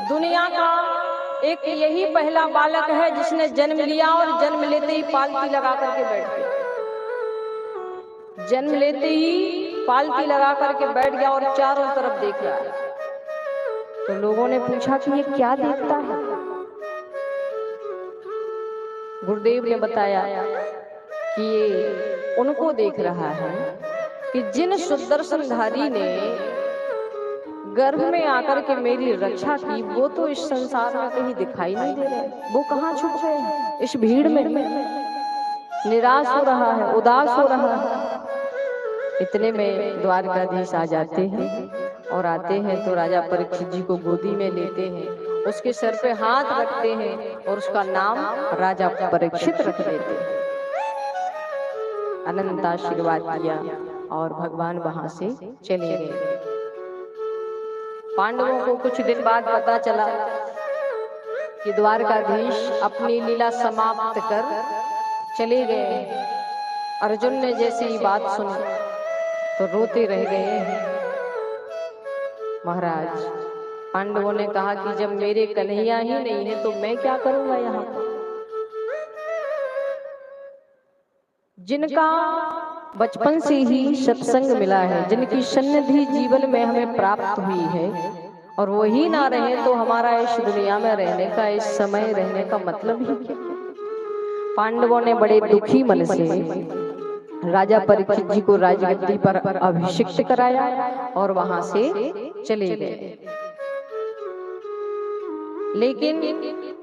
दुनिया का एक यही पहला बालक है जिसने जन्म लिया और जन्म लेते ही पालकी लगा करके बैठ गया। जन्म लेते ही पालकी लगा करके बैठ गया और चारों तरफ देख रहा है। तो लोगों ने पूछा कि ये क्या देखता है। गुरुदेव ने बताया कि ये उनको देख रहा है कि जिन सुदर्शनधारी ने गर्भ में आकर के मेरी रक्षा की वो तो इस संसार में कहीं दिखाई नहीं दे रहे। वो कहाँ छुप गए इस भीड़ में। निराश हो रहा है, उदास हो रहा है। इतने में द्वारकाधीश आ जाते हैं और आते हैं तो राजा परीक्षित जी को गोदी में लेते हैं, उसके सर पे हाथ रखते हैं और उसका नाम राजा परीक्षित रख देते हैं। अनंत आशीर्वाद किया और भगवान वहां से चले गए। पांडवों को कुछ दिन बाद पता चला कि द्वारकाधीश अपनी लीला समाप्त कर चले गए। अर्जुन ने जैसे ही बात सुनी तो रोते रह गए। महाराज, पांडवों ने कहा कि जब मेरे कन्हैया ही नहीं है तो मैं क्या करूंगा यहाँ पर। जिनका बचपन से ही सत्संग मिला है, जिनकी सन्निधि जीवन में हमें प्राप्त हुई है, और वही ना रहे तो हमारा इस दुनिया में रहने का, इस समय रहने का मतलब ही क्या। पांडवों ने बड़े दुखी मन से राजा परीक्षित जी को राजगद्दी पर अभिषिक्त कराया और वहां से चले गए। लेकिन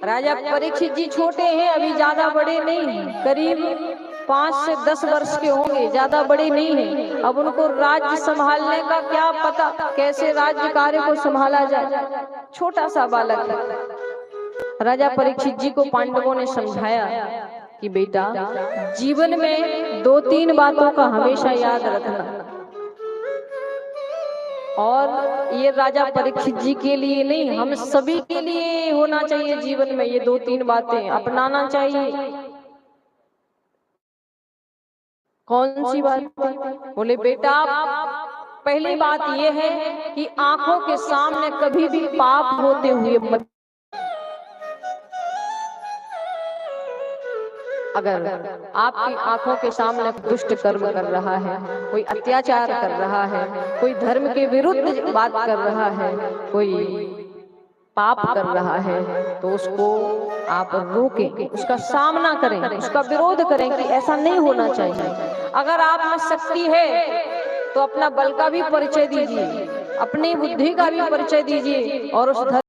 राजा परीक्षित जी छोटे हैं, अभी ज्यादा बड़े नहीं हैं, करीब 5 से 10 वर्ष के होंगे, ज्यादा बड़े नहीं हैं। अब उनको राज्य संभालने का क्या पता, कैसे राज्य कार्य को संभाला जाए। छोटा सा बालक है। राजा परीक्षित जी को पांडवों ने समझाया कि बेटा, जीवन में 2-3 बातों का हमेशा याद रखना। और ये राजा परीक्षित जी के लिए नहीं, हम सभी के लिए होना चाहिए। जीवन में ये 2-3 बातें अपनाना चाहिए। कौन सी बात? बोले बेटा, पहली बात ये है कि आंखों के सामने कभी भी पाप होते हुए मत। अगर आपकी आंखों के सामने दुष्ट कर्म कर रहा है, कोई अत्याचार कर रहा है, कोई धर्म के विरुद्ध बात कर रहा है, कोई पाप कर रहा है, तो उसको आप रोकें, उसका सामना करें, उसका विरोध करें कि ऐसा नहीं होना चाहिए। अगर आप में शक्ति है तो अपना बल का भी परिचय दीजिए, अपनी बुद्धि का भी परिचय दीजिए और उस